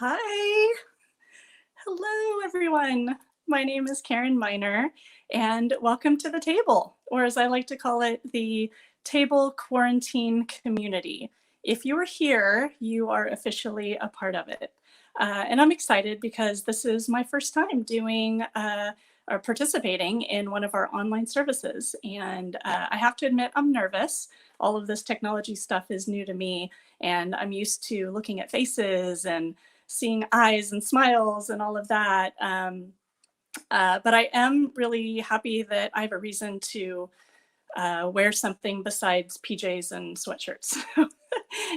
Hi. Hello, everyone. My name is Karen Miner, and welcome to the table, or as I like to call it, the Table Quarantine Community. If you are here, you are officially a part of it. And I'm excited because this is my first time doing or participating in one of our online services. And I have to admit, I'm nervous. All of this technology stuff is new to me, and I'm used to looking at faces and seeing eyes and smiles and all of that. But I am really happy that I have a reason to wear something besides PJs and sweatshirts.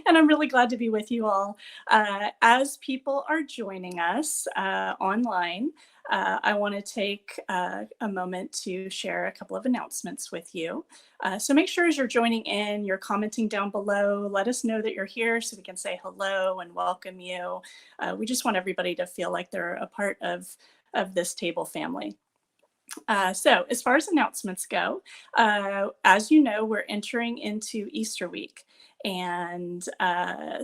And I'm really glad to be with you all. As people are joining us online, I want to take a moment to share a couple of announcements with you. So make sure as you're joining in, you're commenting down below. Let us know that you're here so we can say hello and welcome you. We just want everybody to feel like they're a part of this table family. So as far as announcements go, as you know, we're entering into Easter week. And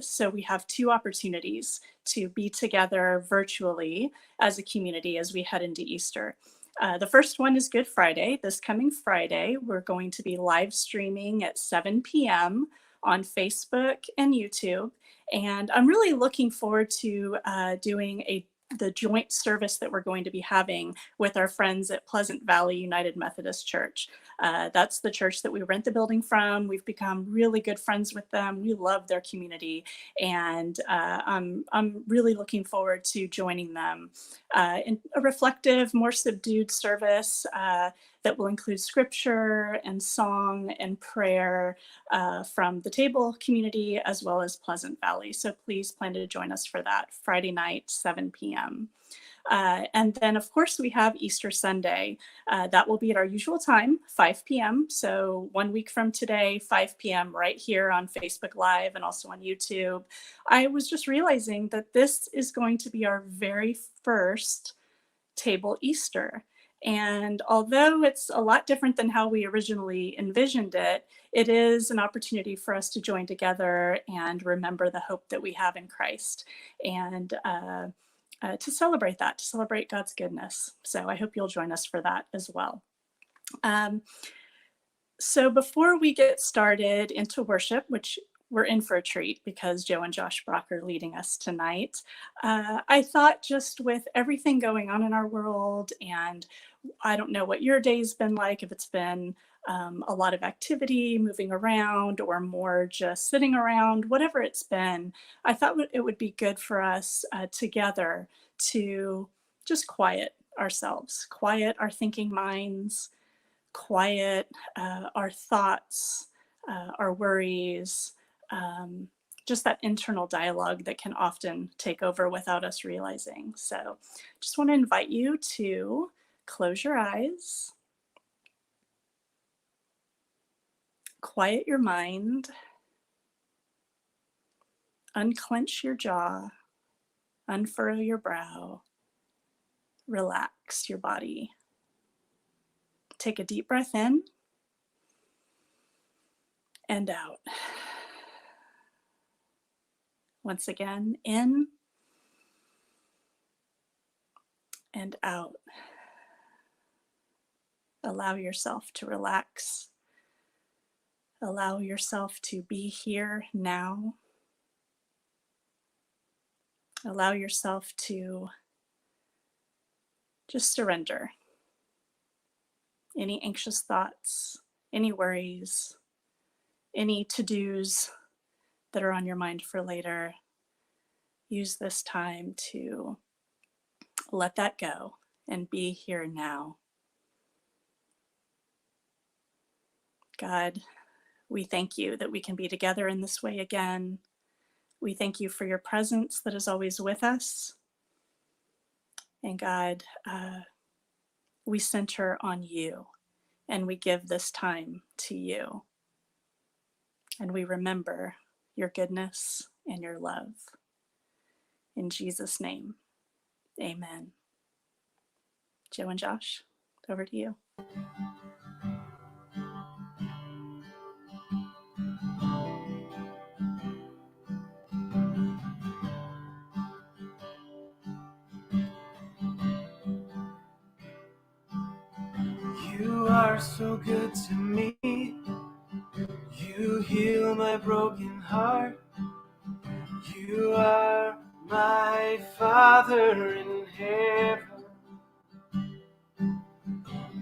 so we have two opportunities to be together virtually as a community as we head into Easter. The first one is Good Friday. This coming Friday, we're going to be live streaming at 7 p.m. on Facebook and YouTube. And I'm really looking forward to doing the joint service that we're going to be having with our friends at Pleasant Valley United Methodist Church. That's the church that we rent the building from. We've become really good friends with them. We love their community, and I'm really looking forward to joining them in a reflective, more subdued service that will include scripture and song and prayer from the table community as well as Pleasant Valley. So please plan to join us for that Friday night, 7 p.m. And then, of course, we have Easter Sunday. That will be at our usual time, 5 p.m. So 1 week from today, 5 p.m. right here on Facebook Live and also on YouTube. I was just realizing that this is going to be our very first Table Easter. And although it's a lot different than how we originally envisioned it, it is an opportunity for us to join together and remember the hope that we have in Christ, and to celebrate that, to celebrate God's goodness. So I hope you'll join us for that as well. So before we get started into worship, which we're in for a treat because Joe and Josh Brock are leading us tonight, I thought just with everything going on in our world, and I don't know what your day's been like, if it's been a lot of activity, moving around, or more just sitting around, whatever it's been, I thought it would be good for us together to just quiet ourselves, quiet our thinking minds, quiet our thoughts, our worries, just that internal dialogue that can often take over without us realizing. So just want to invite you to close your eyes, quiet your mind, unclench your jaw, unfurrow your brow, relax your body. Take a deep breath in and out. Once again, in and out. Allow yourself to relax. Allow yourself to be here now. Allow yourself to just surrender any anxious thoughts, any worries, any to-dos that are on your mind for later. Use this time to let that go and be here now. God, we thank you that we can be together in this way again. We thank you for your presence that is always with us. And God, we center on you, and we give this time to you. And we remember your goodness and your love. In Jesus' name, amen. Joe and Josh, over to you. are so good to me. You heal my broken heart. You are my Father in heaven.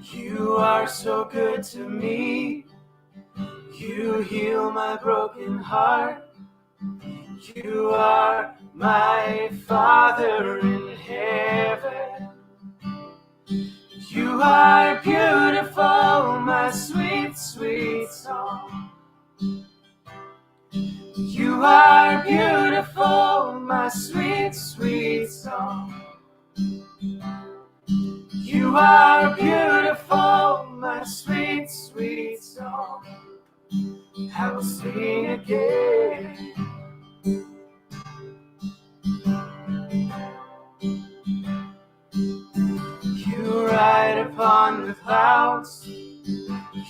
You are so good to me. You heal my broken heart. You are my Father in heaven. You are beautiful, my sweet, sweet song. You are beautiful, my sweet, sweet song. You are beautiful, my sweet, sweet song. I will sing again. You ride upon the clouds.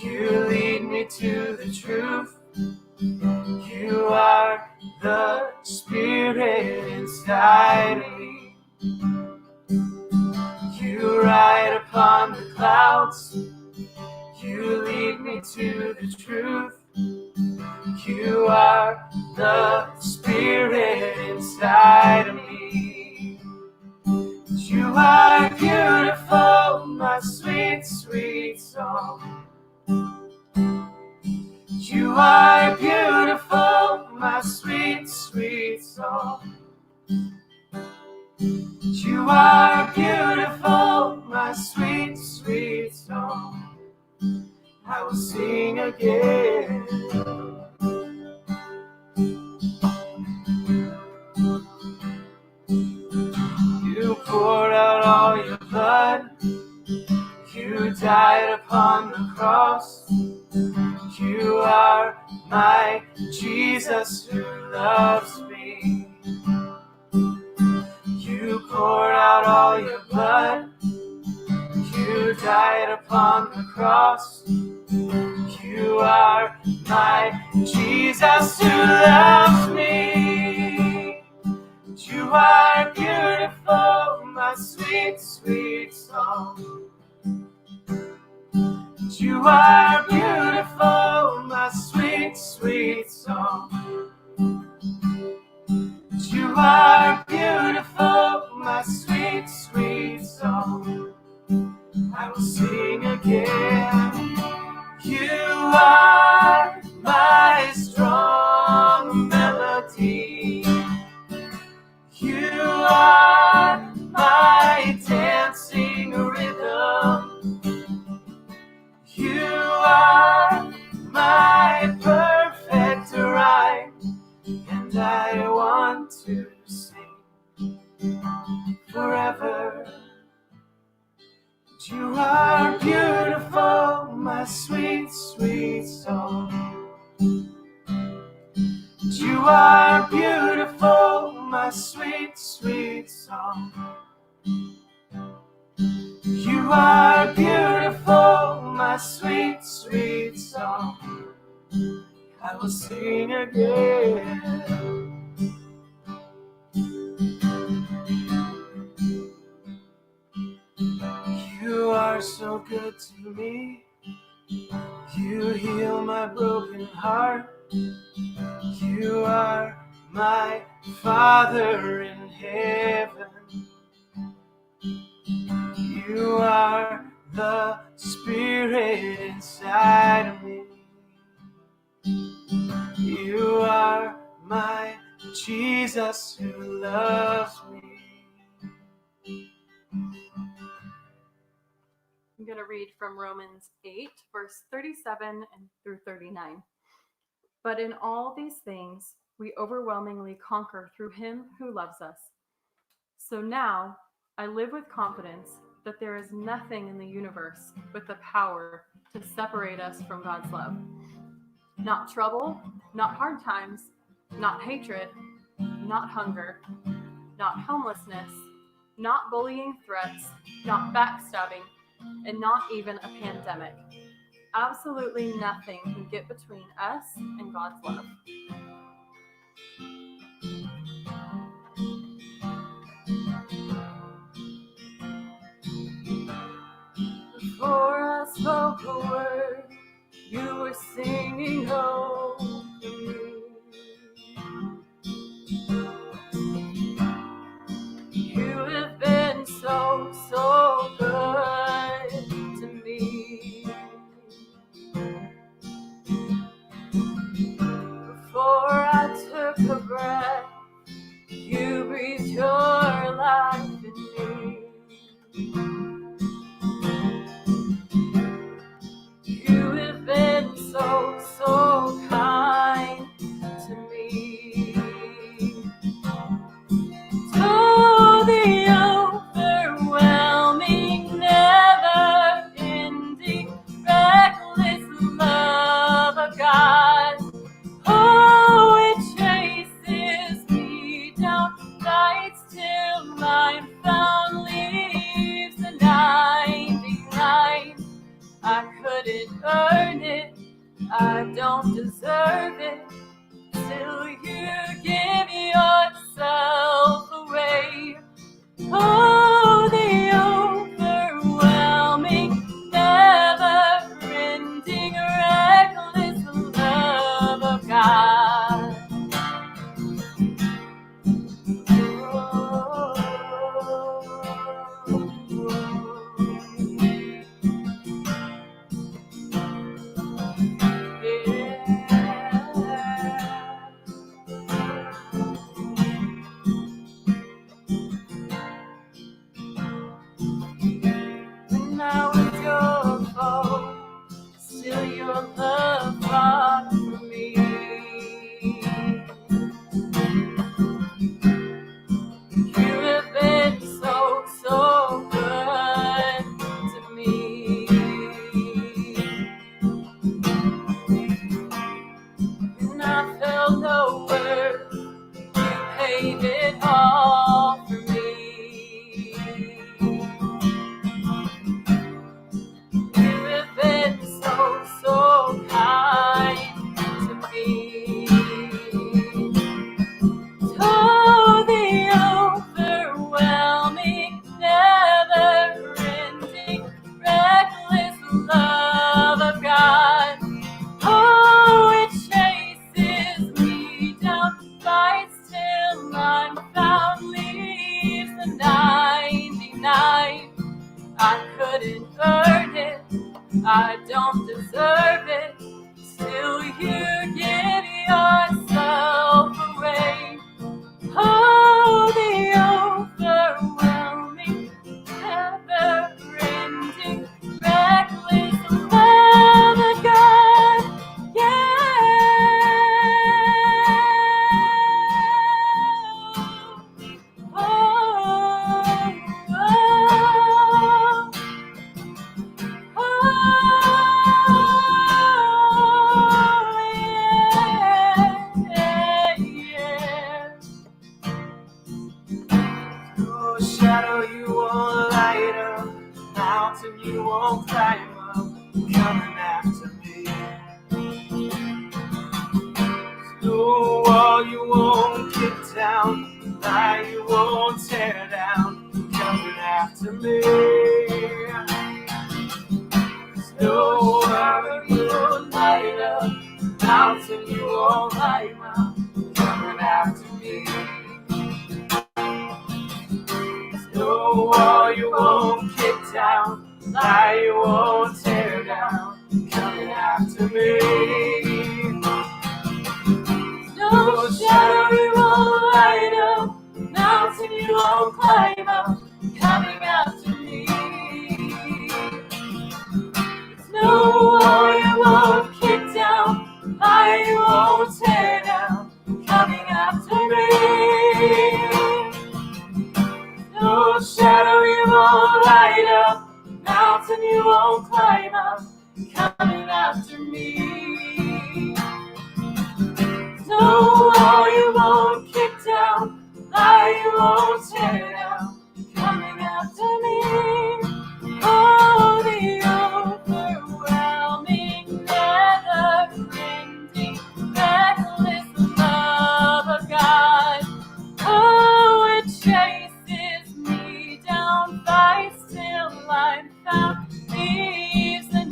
You lead me to the truth. You are the Spirit inside of me. You ride upon the clouds. You lead me to the truth. You are the Spirit inside of me. You are beautiful, my sweet, sweet song. You are beautiful, my sweet, sweet song. You are beautiful, my sweet, sweet song. I will sing again. You poured out all your blood. You died upon the cross. You are my Jesus who loves me. You poured out all your blood. You died upon the cross. You are my Jesus who loves me. You are beautiful, my sweet, sweet song. You are beautiful, my sweet, sweet song. You are beautiful, my sweet, sweet song. I will sing again. You are my strong melody. You are my dancing rhythm. You are my perfect rhyme, and I want to sing forever. You are beautiful, my sweet, sweet song. You are beautiful, my sweet, sweet song. You are beautiful, my sweet, sweet song. I will sing again. You are so good to me. You heal my broken heart. You are my Father in heaven. You are the Spirit inside of me. You are my Jesus who loves me. I'm going to read from Romans 8, verse 37 and through 39. But in all these things, we overwhelmingly conquer through him who loves us. So now, I live with confidence that there is nothing in the universe with the power to separate us from God's love. Not trouble, not hard times, not hatred, not hunger, not homelessness, not bullying threats, not backstabbing, and not even a pandemic. Absolutely nothing can get between us and God's love. For us spoke a word, you were singing over me. You have been so, so good to me. Before I took a breath, you breathed your life in me. You have been so, so kind to me. To the overwhelming, never-ending, reckless love of God. Oh, it chases me down, fights till I'm found, leaves the 99. I couldn't earn it, I don't deserve it, till you give yourself away. Oh, the overwhelming, never-ending, reckless love of God. When I was your foe, still your love fought for me. You have been so, so good to me. And I felt no worth, you paid it all for me. You have been so, so kind to me. Oh, the overwhelming, never-ending, reckless love of God. Oh, it chases me down, fights till I'm found, leaves the 99. I couldn't earn it, I don't deserve it, still you give yourself away. Oh, the overwhelming, never-ending, reckless love of God. Yeah. Oh, oh, yeah, yeah. No shadow you won't light up, mountain you won't climb up, coming after me. No wall you won't kick down, lie you won't tear down, coming after me. No shadow you won't light up, mountain you won't climb up, coming after me. No wall you won't kick down, lie you won't tear down, coming after me. No shadow you won't light up, mountain you won't climb up, coming after me. No wall you won't kick down, lie you won't tear down, coming after me. No shadow you won't light up, mountain you won't climb up, coming after me. No wall you won't kick down, lie you won't tear down, coming after me. Oh, the overwhelming, never-ending, reckless love of God. Oh, it chases me down, fights till I'm found, leaves the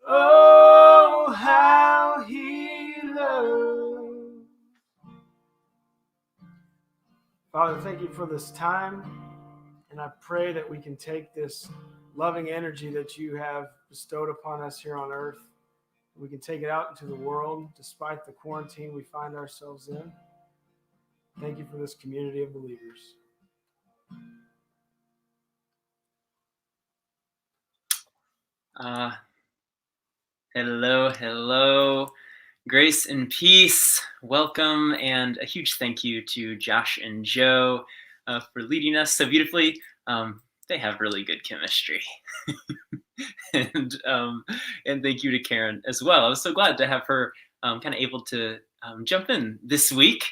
Oh, how he loves. Father, thank you for this time. And I pray that we can take this loving energy that you have bestowed upon us here on earth. We can take it out into the world despite the quarantine we find ourselves in. Thank you for this community of believers. Hello. Grace and peace. Welcome, and a huge thank you to Josh and Joe for leading us so beautifully. They have really good chemistry. and thank you to Karen as well. I was so glad to have her kind of able to jump in this week.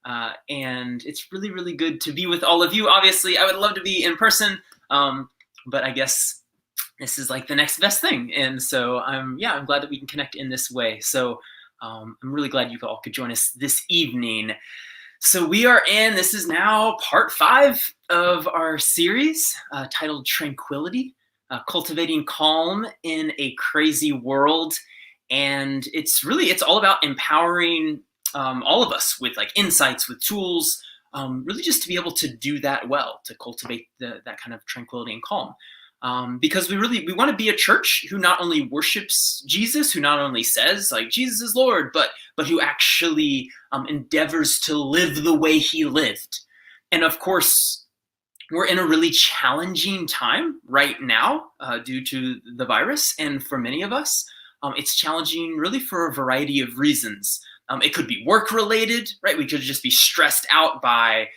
And it's really, really good to be with all of you. Obviously, I would love to be in person, but I guess this is like the next best thing. And so I'm glad that we can connect in this way. So I'm really glad you all could join us this evening. So this is now part 5 of our series titled Tranquility, Cultivating Calm in a Crazy World. And it's all about empowering all of us with like insights, with tools, really just to be able to do that well, to cultivate that kind of tranquility and calm. Because we want to be a church who not only worships Jesus, who not only says like Jesus is Lord, but who actually endeavors to live the way he lived. And of course, we're in a really challenging time right now due to the virus. And for many of us, it's challenging really for a variety of reasons. It could be work related, right? We could just be stressed out by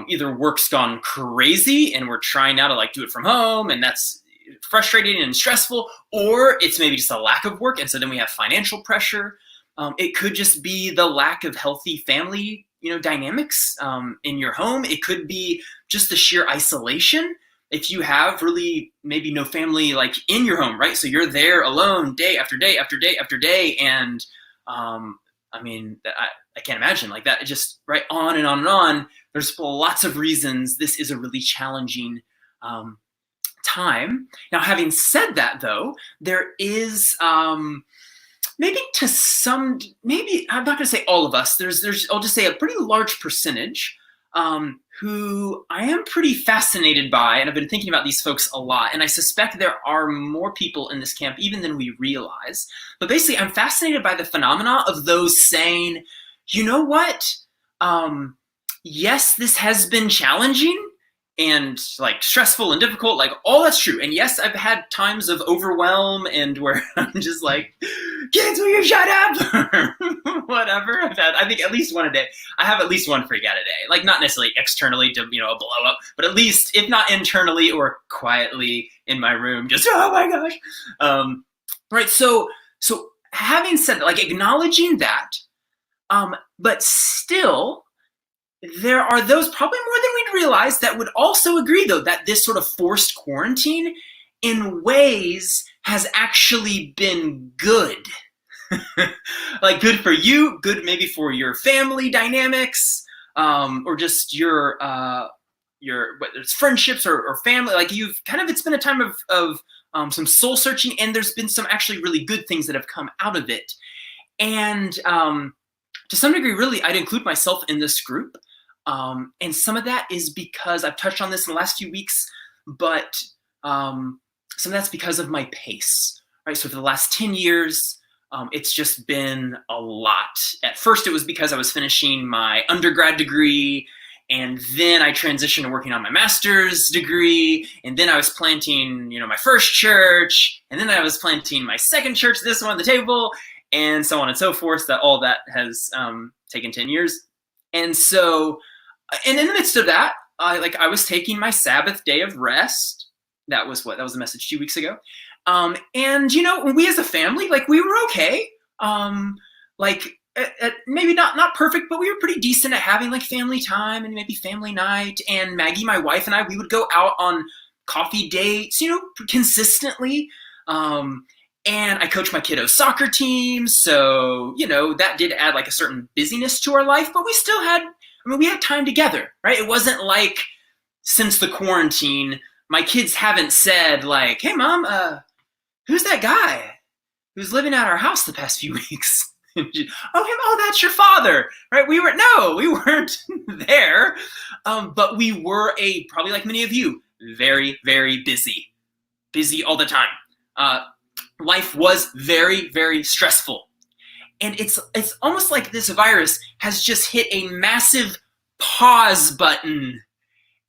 either work's gone crazy and we're trying now to like do it from home and that's frustrating and stressful, or it's maybe just a lack of work and so then we have financial pressure. It could just be the lack of healthy family dynamics in your home. It could be just the sheer isolation if you have really maybe no family like in your home, right? So you're there alone day after day after day after day, and I can't imagine like that. Just right on and on and on. There's lots of reasons this is a really challenging time. Now, having said that, though, there is maybe I'm not going to say all of us. There's I'll just say a pretty large percentage who I am pretty fascinated by, and I've been thinking about these folks a lot, and I suspect there are more people in this camp even than we realize. But basically, I'm fascinated by the phenomena of those saying, you know what? Yes, this has been challenging and like stressful and difficult, like all that's true. And yes, I've had times of overwhelm and where I'm just like, kids, will you shut up? Whatever. I think at least one a day. I have at least one freak out a day. Like not necessarily externally to, a blow up, but at least if not internally or quietly in my room, just, oh my gosh. Right. So having said that, like acknowledging that, but still, there are those, probably more than we'd realize, that would also agree, though, that this sort of forced quarantine in ways has actually been good. Like good for you, good maybe for your family dynamics, or just your whether it's friendships or family. Like it's been a time of some soul searching, and there's been some actually really good things that have come out of it. And to some degree, really, I'd include myself in this group. And some of that is because I've touched on this in the last few weeks, but some of that's because of my pace, right? So for the last 10 years, it's just been a lot. At first, it was because I was finishing my undergrad degree, and then I transitioned to working on my master's degree, and then I was planting, my first church, and then I was planting my second church, this one, the table, and so on and so forth. That all that has taken 10 years. And so, and in the midst of that, I was taking my Sabbath day of rest. That was the message 2 weeks ago. And we as a family, like we were okay. Maybe not perfect, but we were pretty decent at having like family time and maybe family night. And Maggie, my wife, and I, we would go out on coffee dates, consistently. And I coach my kiddos' soccer team. So, that did add like a certain busyness to our life, but we still we had time together, right? It wasn't like since the quarantine, my kids haven't said like, hey mom, who's that guy? He was living at our house the past few weeks. Oh, that's your father, right? We weren't there, but we were probably like many of you, very, very busy all the time. Life was very, very stressful. And it's almost like this virus has just hit a massive pause button.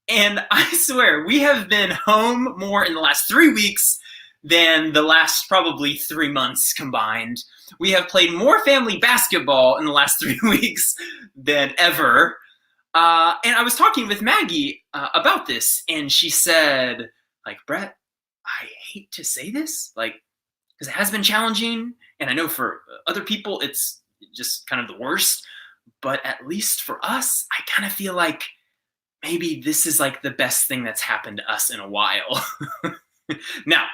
And I swear, we have been home more in the last 3 weeks than the last probably 3 months combined. We have played more family basketball in the last 3 weeks than ever. And I was talking with Maggie about this, and she said, like, Brett, I hate to say this, like, because it has been challenging, and I know for other people it's just kind of the worst, but at least for us, I kind of feel like maybe this is like the best thing that's happened to us in a while. Now,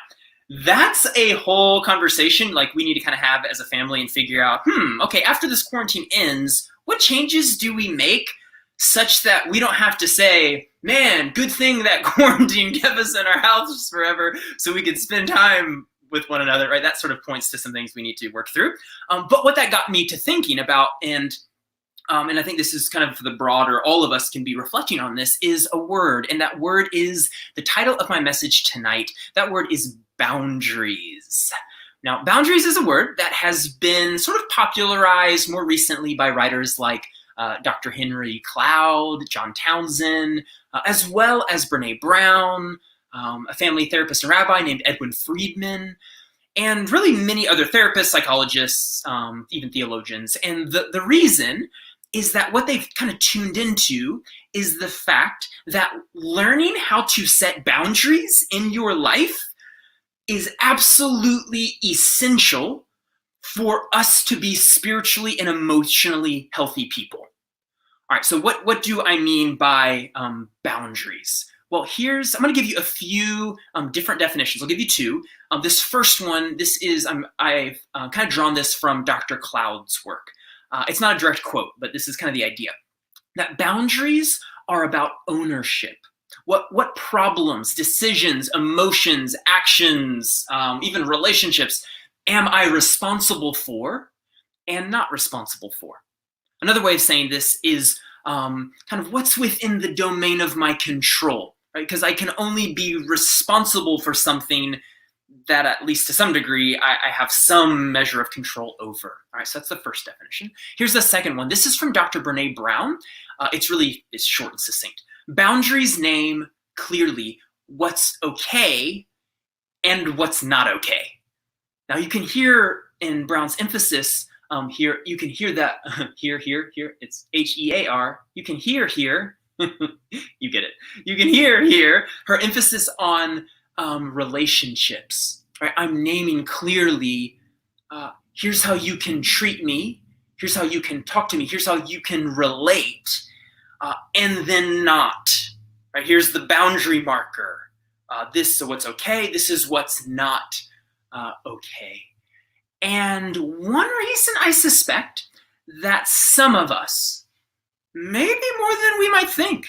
that's a whole conversation like we need to kind of have as a family and figure out, okay, after this quarantine ends, what changes do we make such that we don't have to say, man, good thing that quarantine kept us in our house forever so we could spend time with one another, right? That sort of points to some things we need to work through. But what that got me to thinking about, and I think this is kind of the broader, all of us can be reflecting on this, is a word. And that word is the title of my message tonight. That word is boundaries. Now, boundaries is a word that has been sort of popularized more recently by writers like Dr. Henry Cloud, John Townsend, as well as Brene Brown, a family therapist and rabbi named Edwin Friedman, and really many other therapists, psychologists, even theologians. And the reason is that what they've kind of tuned into is the fact that learning how to set boundaries in your life is absolutely essential for us to be spiritually and emotionally healthy people. All right, so what do I mean by boundaries? Well, I'm going to give you a few different definitions. I'll give you two. This first one, I've kind of drawn this from Dr. Cloud's work. It's not a direct quote, but this is kind of the idea. That boundaries are about ownership. What problems, decisions, emotions, actions, even relationships am I responsible for and not responsible for? Another way of saying this is kind of what's within the domain of my control, right? Because I can only be responsible for something that, at least to some degree, I have some measure of control over. All right, so that's the first definition. Here's the second one. This is from Dr. Brene Brown. It's short and succinct. Boundaries name clearly what's okay and what's not okay. Now you can hear in Brown's emphasis here, you can hear that here, it's H-E-A-R. You can hear here, you get it. You can hear here her emphasis on relationships, right? I'm naming clearly, here's how you can treat me, here's how you can talk to me, here's how you can relate, and then not, right? Here's the boundary marker. This is what's okay, this is what's not okay. And one reason I suspect that some of us, maybe more than we might think,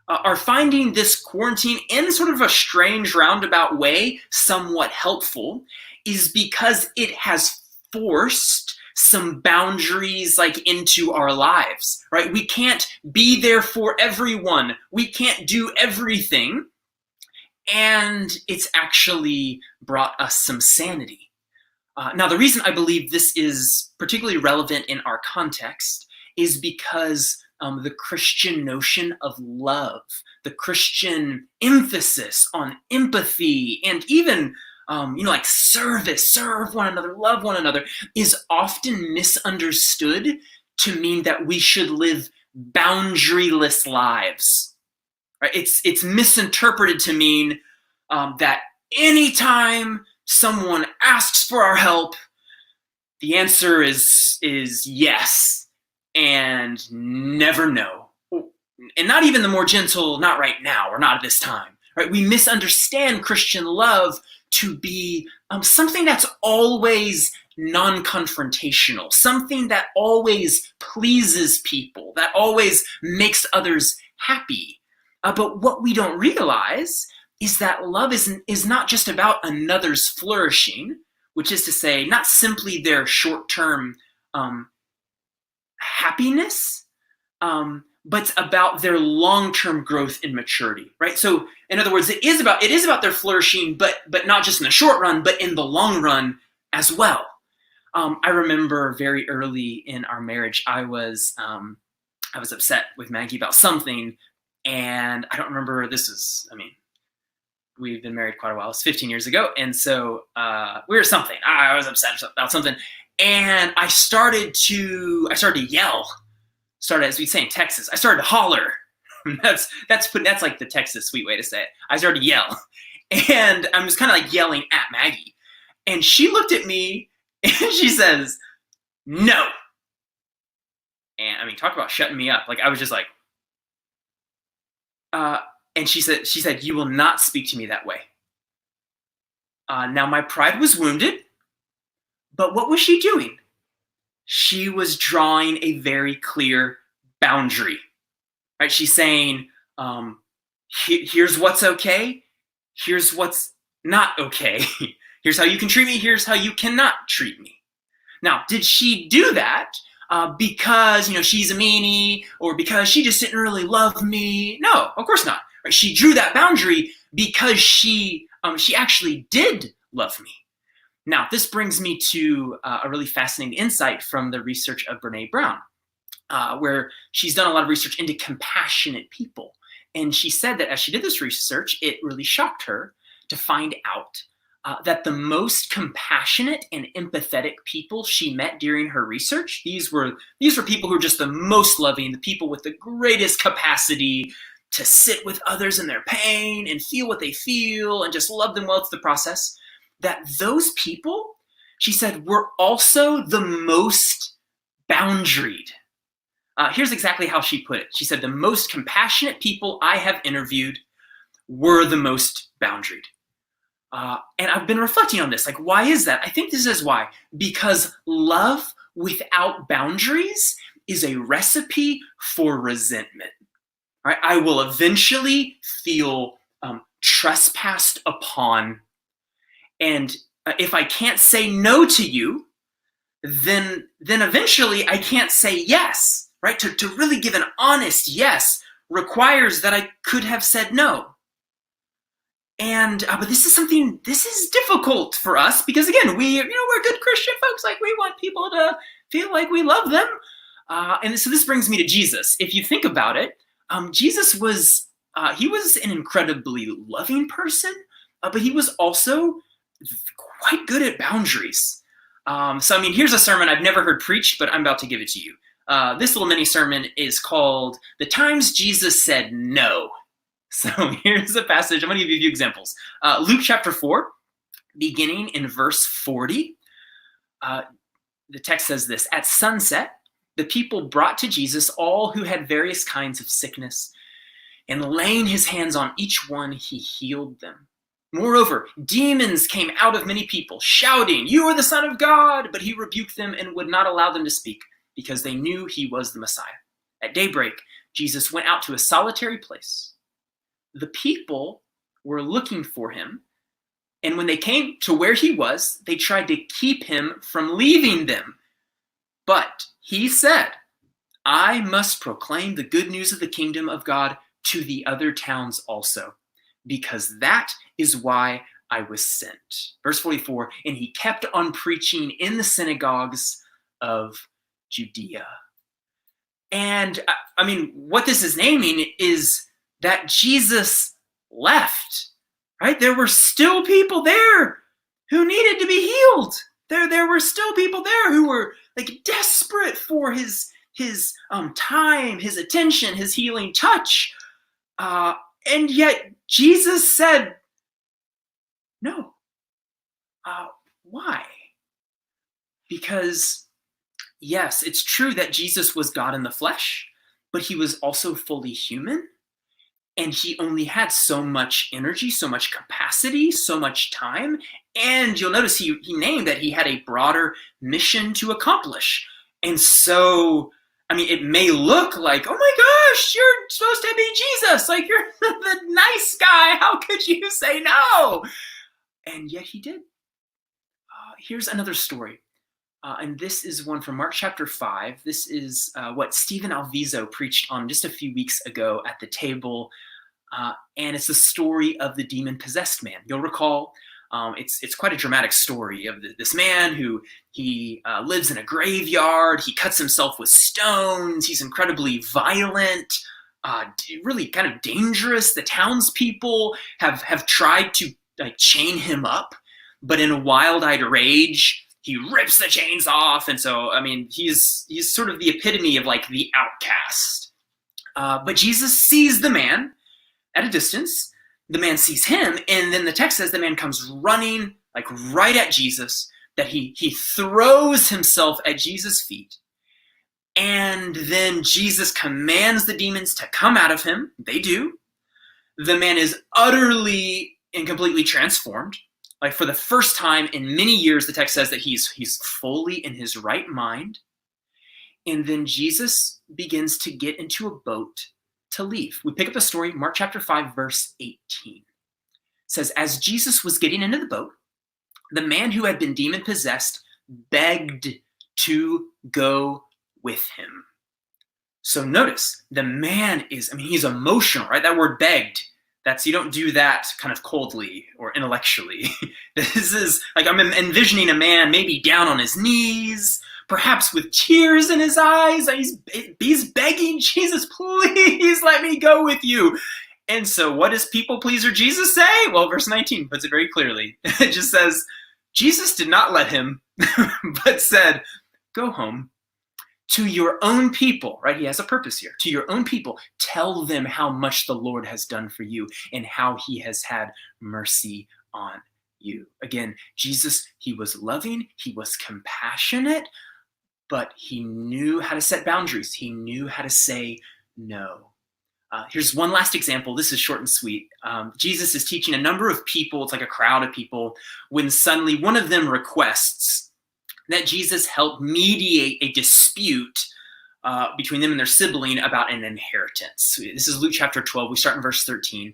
are finding this quarantine in sort of a strange roundabout way somewhat helpful is because it has forced some boundaries like into our lives, right? We can't be there for everyone. We can't do everything. And it's actually brought us some sanity. Now, the reason I believe this is particularly relevant in our context is because the Christian notion of love, the Christian emphasis on empathy, and even like service, serve one another, love one another, is often misunderstood to mean that we should live boundaryless lives. Right? It's misinterpreted to mean that anytime someone asks for our help, the answer is yes and never no. And not even the more gentle, not right now or not at this time. Right? We misunderstand Christian love to be something that's always non-confrontational, something that always pleases people, that always makes others happy. But what we don't realize is that love is not just about another's flourishing, which is to say, not simply their short-term happiness, but about their long-term growth and maturity, right? So, in other words, it is about their flourishing, but not just in the short run, but in the long run as well. I remember very early in our marriage, I was upset with Maggie about something, and I don't remember. We've been married quite a while. It's 15 years ago, and so we were something. I was upset about something, and I started to yell. As we say in Texas, I started to holler. That's like the Texas sweet way to say it. I started to yell, and I was kind of like yelling at Maggie, and she looked at me and she says, "No." And talk about shutting me up. Like, I was just like, and she said, "You will not speak to me that way." Now my pride was wounded, but what was she doing? She was drawing a very clear boundary, right? She's saying, here's what's okay. Here's what's not okay. Here's how you can treat me. Here's how you cannot treat me. Now, did she do that because, she's a meanie, or because she just didn't really love me? No, of course not. Right? She drew that boundary because she actually did love me. Now, this brings me to a really fascinating insight from the research of Brene Brown, where she's done a lot of research into compassionate people. And she said that as she did this research, it really shocked her to find out that the most compassionate and empathetic people she met during her research, these were people who were just the most loving, the people with the greatest capacity to sit with others in their pain and feel what they feel and just love them well through the process, that those people, she said, were also the most boundaried. Here's exactly how she put it. She said, the most compassionate people I have interviewed were the most boundaried. And I've been reflecting on this. Like, why is that? I think this is why. Because love without boundaries is a recipe for resentment. Right? I will eventually feel trespassed upon. And if I can't say no to you, then eventually I can't say yes. Right? To really give an honest yes requires that I could have said no. And but this is difficult for us because, again, we're good Christian folks. Like, we want people to feel like we love them. And so this brings me to Jesus. If you think about it, Jesus was an incredibly loving person, but he was also quite good at boundaries. So here's a sermon I've never heard preached, but I'm about to give it to you. This little mini sermon is called "The Times Jesus Said No." So here's a passage. I'm going to give you a few examples. Luke chapter 4, beginning in verse 40. The text says this: At sunset, the people brought to Jesus all who had various kinds of sickness, and laying his hands on each one, he healed them. Moreover, demons came out of many people, shouting, "You are the Son of God!" But he rebuked them and would not allow them to speak, because they knew he was the Messiah. At daybreak, Jesus went out to a solitary place. The people were looking for him, and when they came to where he was, they tried to keep him from leaving them. But he said, "I must proclaim the good news of the kingdom of God to the other towns also, because that is why I was sent." Verse 44, and he kept on preaching in the synagogues of Judea. And what this is naming is that Jesus left, right? There were still people there who needed to be healed. There were still people there who were like desperate for his time, his attention, his healing touch. And yet Jesus said, no. Why? Because yes, it's true that Jesus was God in the flesh, but he was also fully human. And he only had so much energy, so much capacity, so much time. And you'll notice he named that he had a broader mission to accomplish. And so, it may look like, oh my gosh, you're supposed to be Jesus. Like, you're the nice guy. How could you say no? And yet he did. Here's another story. And this is one from Mark chapter 5. This is what Stephen Alviso preached on just a few weeks ago at the table. And it's the story of the demon-possessed man. You'll recall it's quite a dramatic story of this man who he lives in a graveyard. He cuts himself with stones. He's incredibly violent, really kind of dangerous. The townspeople have tried to chain him up, but in a wild-eyed rage, he rips the chains off. And so, I mean, he's sort of the epitome of the outcast. But Jesus sees the man at a distance. The man sees him, and then the text says the man comes running right at Jesus, that he throws himself at Jesus' feet. And then Jesus commands the demons to come out of him. They do. The man is utterly and completely transformed. For the first time in many years, the text says that he's fully in his right mind. And then Jesus begins to get into a boat to leave. We pick up the story, Mark chapter 5, verse 18. It says, as Jesus was getting into the boat, the man who had been demon-possessed begged to go with him. So notice, the man he's emotional, right? That word begged. You don't do that kind of coldly or intellectually. This is I'm envisioning a man maybe down on his knees, perhaps with tears in his eyes. He's begging Jesus, please let me go with you. And so what does people pleaser Jesus say? Well, verse 19 puts it very clearly. It just says, Jesus did not let him, but said, go home. To your own people, right? He has a purpose here. To your own people, tell them how much the Lord has done for you and how he has had mercy on you. Again, Jesus, he was loving, he was compassionate, but he knew how to set boundaries. He knew how to say no. Here's one last example. This is short and sweet. Jesus is teaching a number of people. It's like a crowd of people when suddenly one of them requests that Jesus help mediate a dispute between them and their sibling about an inheritance. This is Luke chapter 12. We start in verse 13.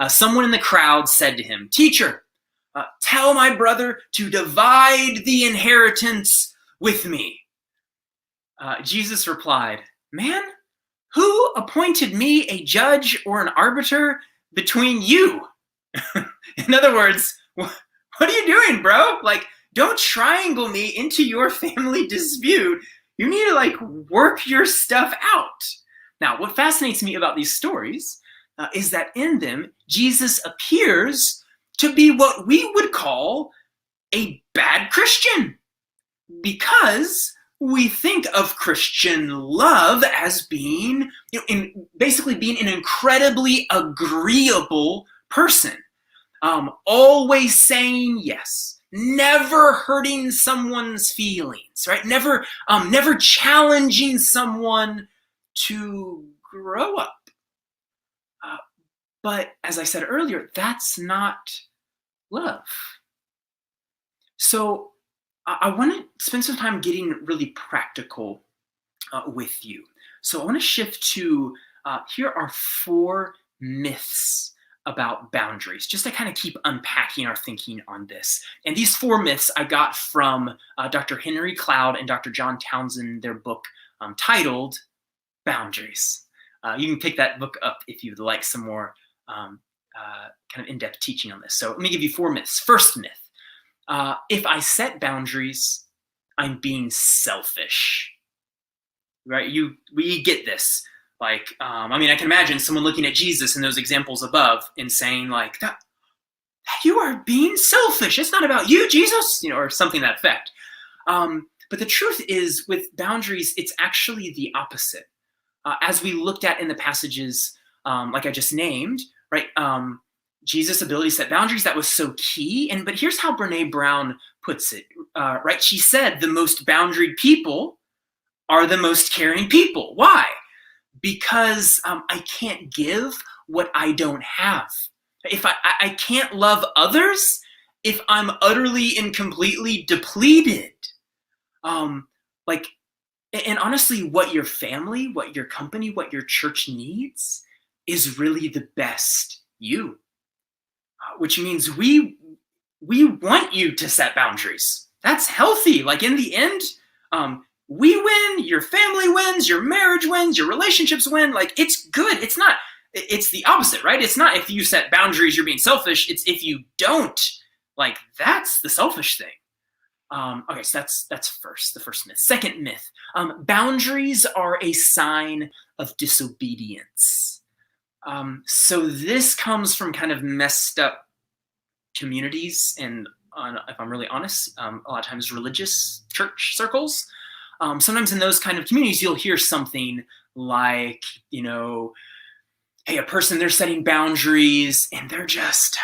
Someone in the crowd said to him, teacher, tell my brother to divide the inheritance with me. Jesus replied, man, who appointed me a judge or an arbiter between you? In other words, what are you doing, bro? Don't triangle me into your family dispute. You need to work your stuff out. Now, what fascinates me about these stories is that in them, Jesus appears to be what we would call a bad Christian, because we think of Christian love as being, basically being an incredibly agreeable person, always saying yes. Never hurting someone's feelings, right? Never challenging someone to grow up. But as I said earlier, that's not love. So I want to spend some time getting really practical with you. So I want to shift to, here are 4 myths about boundaries, just to kind of keep unpacking our thinking on this. And these 4 myths I got from Dr. Henry Cloud and Dr. John Townsend, their book titled Boundaries. You can pick that book up if you'd like some more kind of in-depth teaching on this. So let me give you 4 myths. First myth, if I set boundaries, I'm being selfish, right? We get this. I can imagine someone looking at Jesus in those examples above and saying that you are being selfish. It's not about you, Jesus, or something to that effect. But the truth is, with boundaries, it's actually the opposite. As we looked at in the passages, like I just named, right? Jesus' ability to set boundaries, that was so key. But here's how Brene Brown puts it, right? She said, the most boundaried people are the most caring people. Why? Because I can't give what I don't have. If I can't love others if I'm utterly and completely depleted. And honestly, what your family, what your company, what your church needs is really the best you. Which means we want you to set boundaries. That's healthy. Like in the end, we win, your family wins, your marriage wins, your relationships win. Like it's good. It's the opposite, right? It's not if you set boundaries, you're being selfish. It's if you don't, like that's the selfish thing. Okay, so that's the first myth. Second myth, boundaries are a sign of disobedience. So this comes from kind of messed up communities and, if I'm really honest, a lot of times religious church circles. Sometimes in those kind of communities, you'll hear something like, hey, a person, they're setting boundaries and they're just,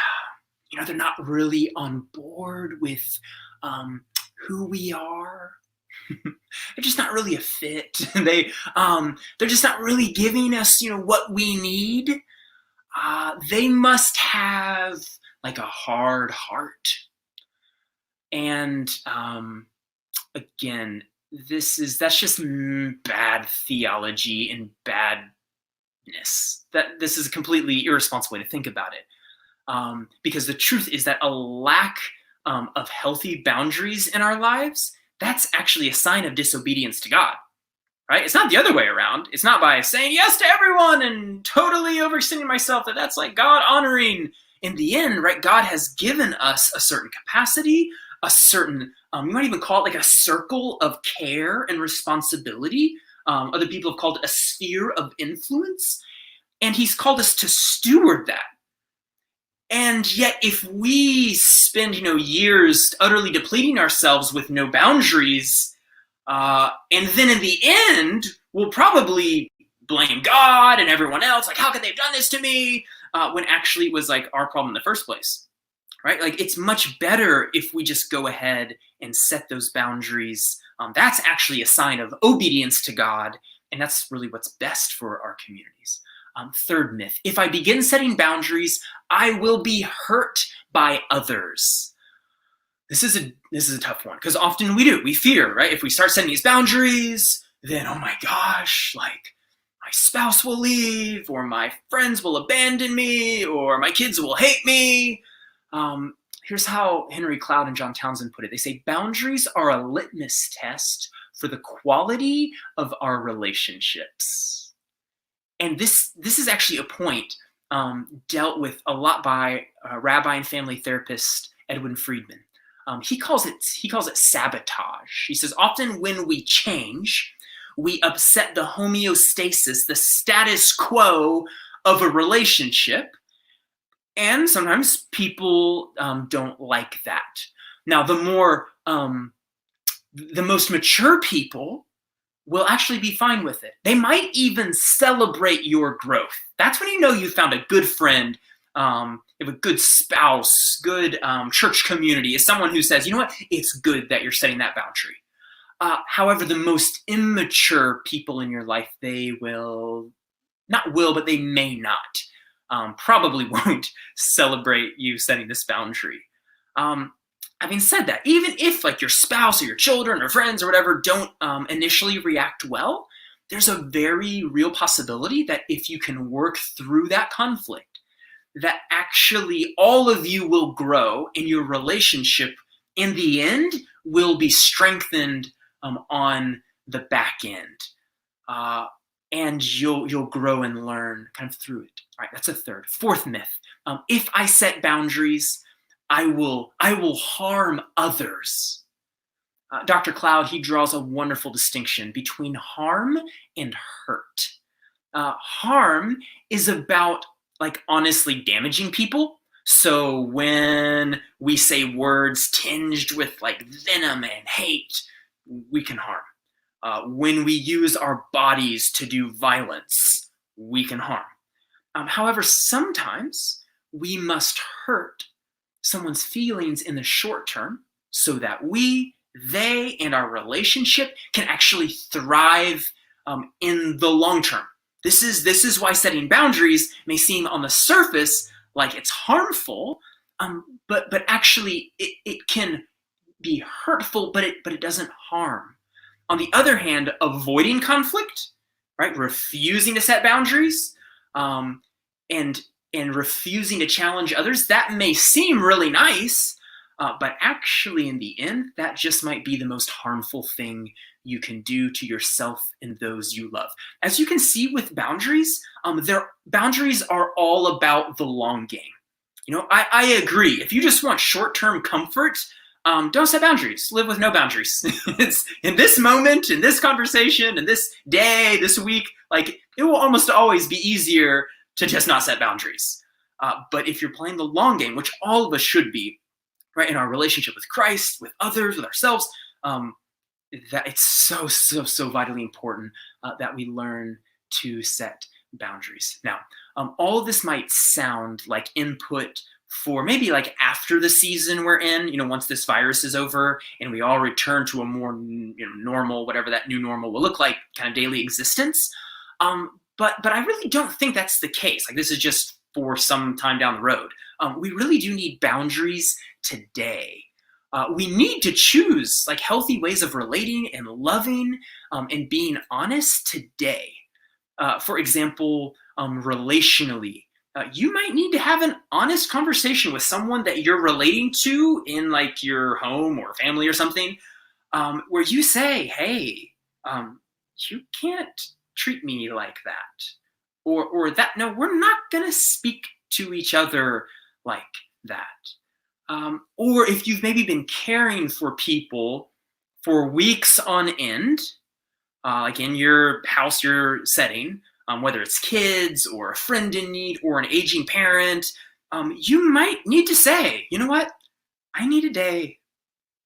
they're not really on board with who we are. They're just not really a fit. They're just not really giving us, what we need. They must have like a hard heart. And again, that's just bad theology and badness. That this is a completely irresponsible way to think about it. Because the truth is that a lack of healthy boundaries in our lives, that's actually a sign of disobedience to God, right? It's not the other way around. It's not by saying yes to everyone and totally overextending myself that's like God honoring. In the end, right, God has given us a certain capacity, a certain, you might even call it like a circle of care and responsibility. Other people have called it a sphere of influence. And he's called us to steward that. And yet, if we spend, years utterly depleting ourselves with no boundaries, and then in the end, we'll probably blame God and everyone else, like, how could they have done this to me? When actually it was like our problem in the first place, right? Like it's much better if we just go ahead and set those boundaries. That's actually a sign of obedience to God, and that's really what's best for our communities. Third myth, if I begin setting boundaries, I will be hurt by others. This is a tough one because often we fear, right? If we start setting these boundaries, then, oh my gosh, like my spouse will leave, or my friends will abandon me, or my kids will hate me. Here's how Henry Cloud and John Townsend put it. They say boundaries are a litmus test for the quality of our relationships. And this is actually a point dealt with a lot by rabbi and family therapist Edwin Friedman. He calls it sabotage. He says often when we change, we upset the homeostasis, the status quo of a relationship, and sometimes people don't like that. Now, the most mature people will actually be fine with it. They might even celebrate your growth. That's when you found a good friend, you have a good spouse, good church community, is someone who says, you know what, it's good that you're setting that boundary. However, the most immature people in your life, they may not, probably won't celebrate you setting this boundary. Having said that, even if like your spouse or your children or friends or whatever don't initially react well, there's a very real possibility that if you can work through that conflict, that actually all of you will grow and your relationship in the end will be strengthened on the back end. And you'll grow and learn kind of through it. All right, that's a third. Fourth myth. If I set boundaries, I will harm others. Dr. Cloud, he draws a wonderful distinction between harm and hurt. Harm is about like honestly damaging people. So when we say words tinged with like venom and hate, we can harm. When we use our bodies to do violence, we can harm. However, sometimes we must hurt someone's feelings in the short term so that they, and our relationship can actually thrive in the long term. This is why setting boundaries may seem on the surface like it's harmful, but actually it can be hurtful, but it doesn't harm. On the other hand, avoiding conflict, right, refusing to set boundaries, and refusing to challenge others, that may seem really nice, But actually, in the end, that just might be the most harmful thing you can do to yourself and those you love. As you can see with boundaries, their boundaries are all about the long game. I agree. If you just want short-term comfort, don't set boundaries. Live with no boundaries. It's in this moment, in this conversation, in this day, this week, like it will almost always be easier to just not set boundaries. But if you're playing the long game, which all of us should be, right, in our relationship with Christ, with others, with ourselves, that it's so vitally important that we learn to set boundaries. Now, all of this might sound like input for maybe like after the season we're in, once this virus is over and we all return to a more normal, whatever that new normal will look like, kind of daily existence. But I really don't think that's the case. Like this is just for some time down the road. We really do need boundaries today. We need to choose like healthy ways of relating and loving and being honest today. For example, relationally, you might need to have an honest conversation with someone that you're relating to in like your home or family or something, where you say, hey, you can't treat me like that. Or that, no, we're not going to speak to each other like that. Or if you've maybe been caring for people for weeks on end, like in your house, your setting, whether it's kids or a friend in need or an aging parent, you might need to say, you know what? I need a day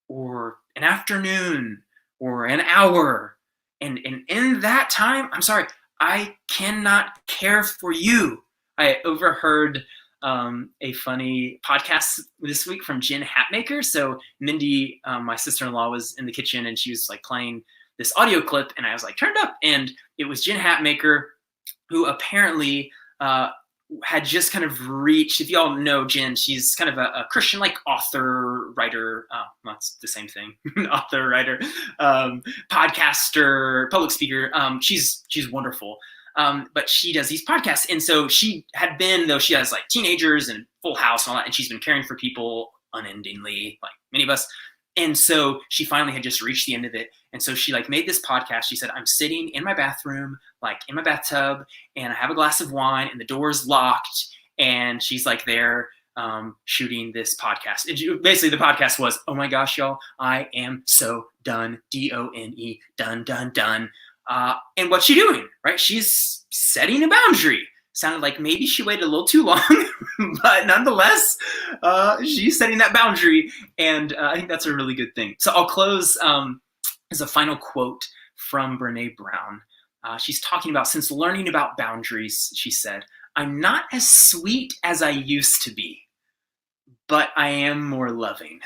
or an afternoon or an hour. And in that time, I'm sorry, I cannot care for you. I overheard a funny podcast this week from Jen Hatmaker. So Mindy, my sister-in-law, was in the kitchen and she was like playing this audio clip and I was like turned up, and it was Jen Hatmaker, who apparently had just kind of reached, if y'all know Jen, she's kind of a Christian like author, writer, that's the same thing, author, writer, podcaster, public speaker. She's wonderful. But she does these podcasts. And so she had been, though she has like teenagers and full house and all that, and she's been caring for people unendingly, like many of us. And so she finally had just reached the end of it. And so she like made this podcast. She said, I'm sitting in my bathroom, like in my bathtub, and I have a glass of wine and the door is locked. And she's like there shooting this podcast. And basically the podcast was, oh my gosh, y'all, I am so done. D-O-N-E, done. And what's she doing, right? She's setting a boundary. Sounded like maybe she waited a little too long, but nonetheless, she's setting that boundary. And I think that's a really good thing. So I'll close as a final quote from Brené Brown. She's talking about, since learning about boundaries, she said, I'm not as sweet as I used to be, but I am more loving.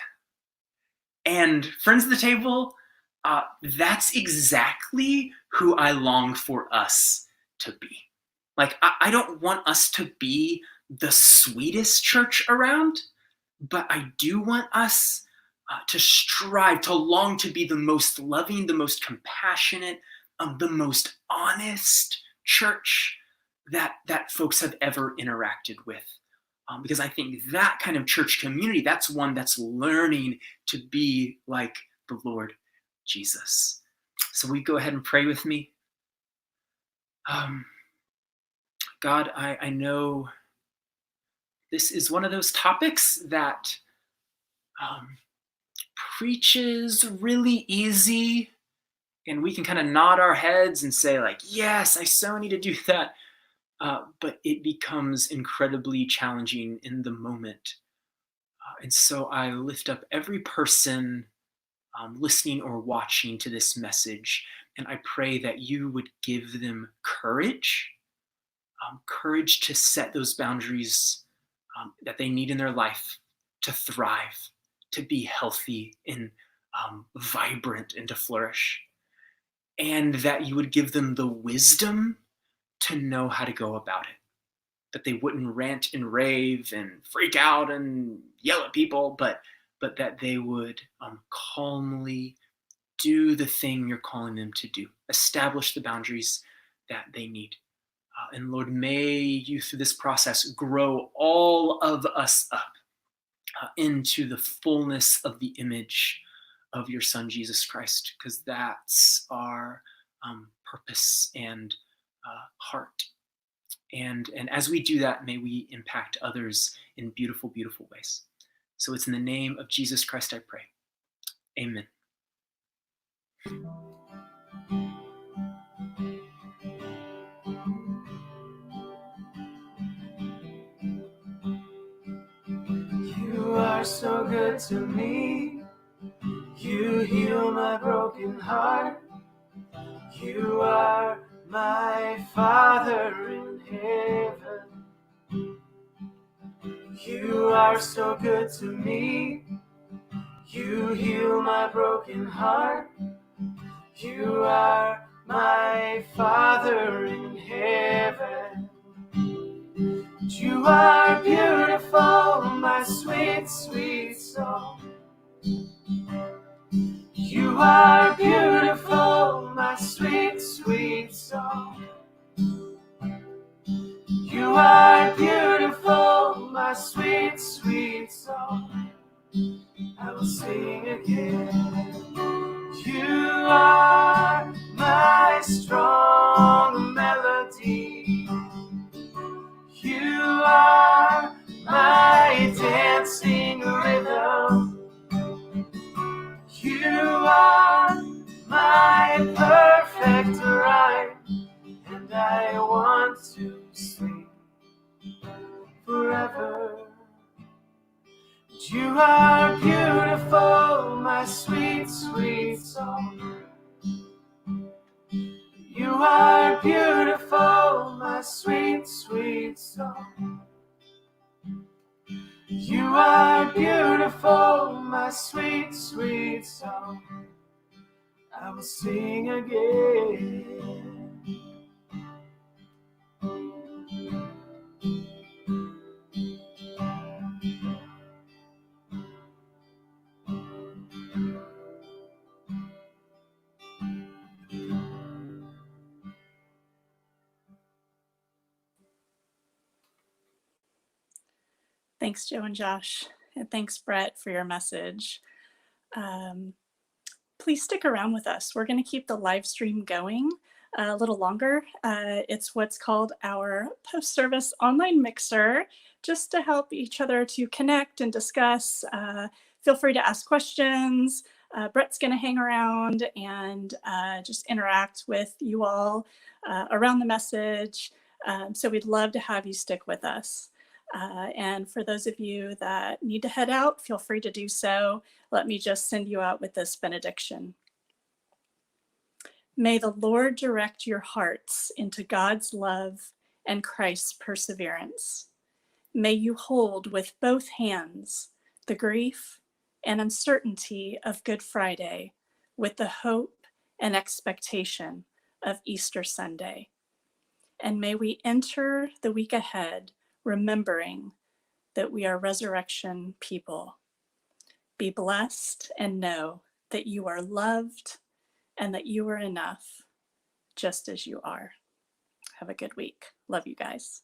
And friends of the table, that's exactly who I long for us to be. Like, I don't want us to be the sweetest church around, but I do want us to strive, to long to be the most loving, the most compassionate, the most honest church that folks have ever interacted with. Because I think that kind of church community, that's one that's learning to be like the Lord Jesus. So will you go ahead and pray with me? God, I know this is one of those topics that preaches really easy, and we can kind of nod our heads and say like, yes, I so need to do that. But it becomes incredibly challenging in the moment. And so I lift up every person listening or watching to this message, and I pray that you would give them courage to set those boundaries that they need in their life to thrive, to be healthy and vibrant and to flourish. And that you would give them the wisdom to know how to go about it. That they wouldn't rant and rave and freak out and yell at people, but that they would calmly do the thing you're calling them to do. Establish the boundaries that they need. And Lord, may you through this process grow all of us up into the fullness of the image of your Son, Jesus Christ, because that's our purpose and heart. And as we do that, may we impact others in beautiful, beautiful ways. So it's in the name of Jesus Christ I pray. Amen. You are so good to me. You heal my broken heart. You are my Father in heaven. You are so good to me. You heal my broken heart. You are my Father in heaven. You are beautiful, my sweet, sweet song. You are beautiful, my sweet, sweet song. You are beautiful, my sweet, sweet song. I will sing again. You are my strong melody. You are my dancing rhythm. You are my perfect rhyme, and I want to sing forever. You are beautiful, my sweet, sweet song. You are beautiful, my sweet, sweet song. You are beautiful, my sweet, sweet song. I will sing again. Thanks, Joe and Josh. And thanks, Brett, for your message. Please stick around with us. We're going to keep the live stream going a little longer. It's what's called our post-service online mixer, just to help each other to connect and discuss. Feel free to ask questions. Brett's going to hang around and just interact with you all around the message. So we'd love to have you stick with us. And for those of you that need to head out, feel free to do so. Let me just send you out with this benediction. May the Lord direct your hearts into God's love and Christ's perseverance. May you hold with both hands the grief and uncertainty of Good Friday with the hope and expectation of Easter Sunday. And may we enter the week ahead remembering that we are resurrection people. Be blessed and know that you are loved and that you are enough just as you are. Have a good week. Love you guys.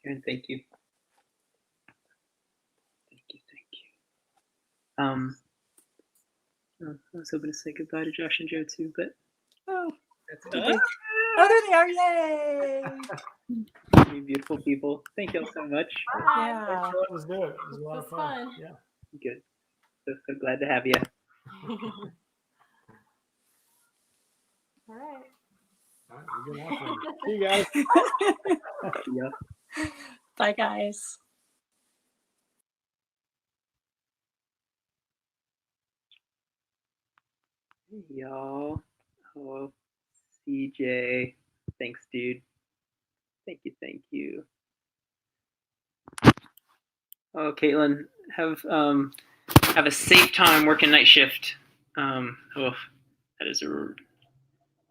Aaron, thank you. Thank you. I was hoping to say goodbye to Josh and Joe too, but Oh, that's did they? Oh, there they are. Yay. You beautiful people. Thank you all so much. Yeah. That was good. It was a lot of It was fun. fun. Yeah. Good. So glad to have you. All right. All right, we're gonna have to. See you guys. Yeah. Bye, guys. Hey, y'all. Oh, CJ. Thanks, dude. Thank you. Oh, Caitlin, have a safe time working night shift.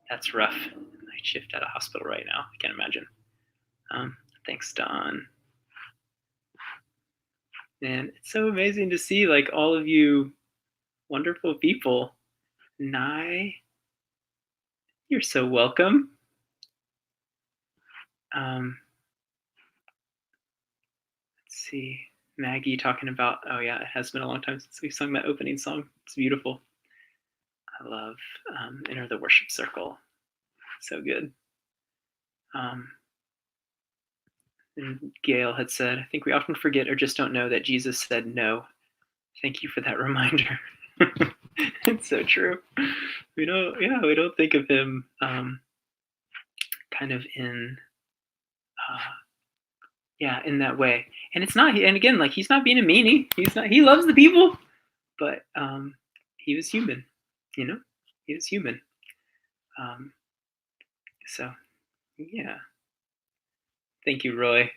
That's rough. Night shift at a hospital right now. I can't imagine. Thanks, Don. And it's so amazing to see like all of you wonderful people. Nye, you're so welcome. Let's see. Maggie talking about, oh yeah, it has been a long time since we sung that opening song. It's beautiful. I love Enter the Worship Circle. So good. And Gail had said, I think we often forget or just don't know that Jesus said no. Thank you for that reminder. It's so true. We don't think of him kind of in in that way. And it's not, and again, like, he's not being a meanie. He loves the people, but he was human, he was human. So yeah. Thank you, Roy.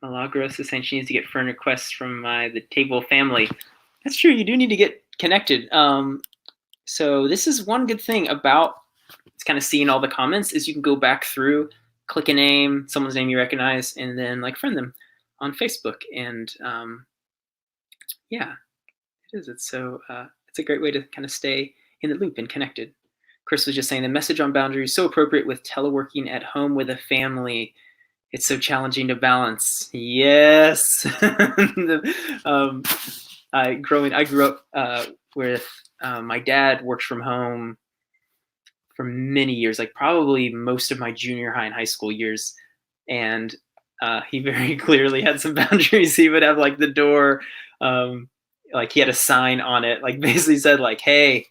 Milagros is saying she needs to get friend requests from the table family. That's true. You do need to get connected. So this is one good thing about kind of seeing all the comments is you can go back through, click a name, someone's name you recognize, and then like friend them on Facebook. And yeah, it is. It's so it's a great way to kind of stay in the loop and connected. Chris was just saying the message on boundaries is so appropriate with teleworking at home with a family. It's so challenging to balance. Yes. I grew up with my dad worked from home for many years, like probably most of my junior high and high school years. And he very clearly had some boundaries. He would have like the door, like he had a sign on it, like basically said like, hey,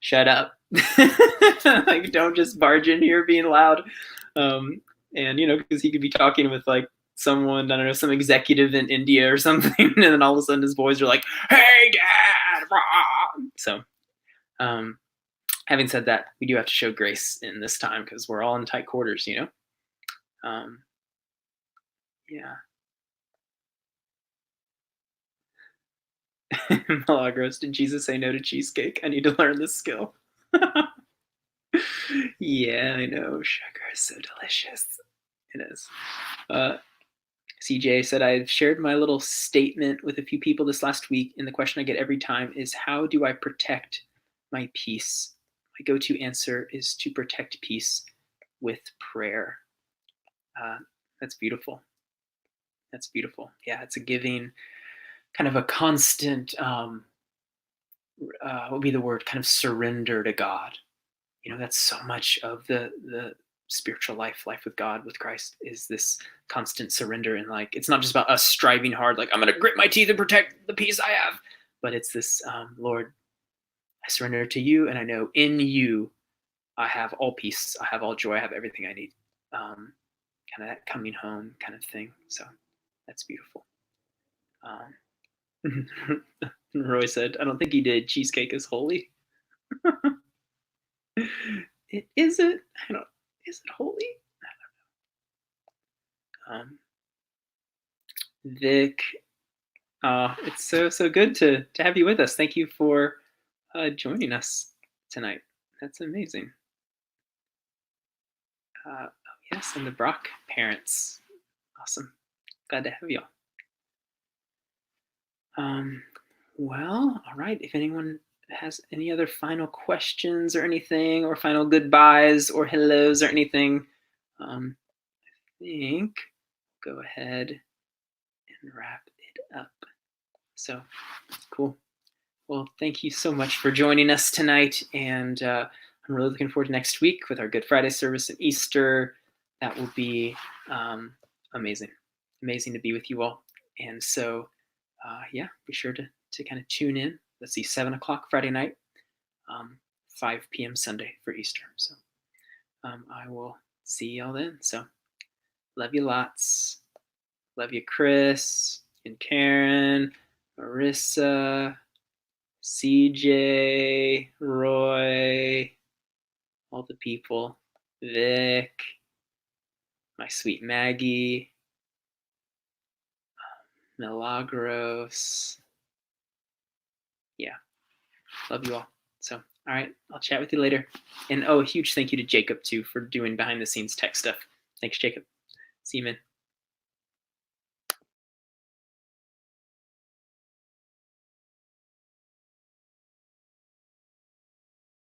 shut up. Like, don't just barge in here being loud. And, because he could be talking with like someone, I don't know, some executive in India or something. And then all of a sudden his boys are like, hey, Dad. So having said that, we do have to show grace in this time because we're all in tight quarters, Yeah. Milagros, did Jesus say no to cheesecake? I need to learn this skill. Yeah, I know. Sugar is so delicious. It is. CJ said, I've shared my little statement with a few people this last week, and the question I get every time is, how do I protect my peace? My go-to answer is to protect peace with prayer. That's beautiful. That's beautiful. Yeah, it's a giving, kind of a constant, what would be the word, kind of surrender to God. That's so much of the spiritual life with God, with Christ, is this constant surrender. And like, it's not just about us striving hard, like I'm going to grit my teeth and protect the peace I have, but it's this, Lord, I surrender to you. And I know in you, I have all peace. I have all joy. I have everything I need. Kind of that coming home kind of thing. So that's beautiful. Roy said, I don't think he did. Cheesecake is holy. Is it? Is it holy? I don't know. Vic, it's so good to have you with us. Thank you for joining us tonight. That's amazing. Yes, and the Brock parents. Awesome. Glad to have y'all. Well, all right. If anyone has any other final questions or anything, or final goodbyes or hellos or anything, I think go ahead and wrap it up. So cool. Well, thank you so much for joining us tonight, and I'm really looking forward to next week with our Good Friday service and Easter. That will be amazing to be with you all. And so be sure to kind of tune in. Let's see, 7 o'clock Friday night, 5 p.m. Sunday for Easter. So I will see y'all then. So love you lots. Love you, Chris and Karen, Marissa, CJ, Roy, all the people, Vic, my sweet Maggie, Milagros. Yeah, love you all. So, all right, I'll chat with you later. And a huge thank you to Jacob too for doing behind the scenes tech stuff. Thanks, Jacob. See you, man.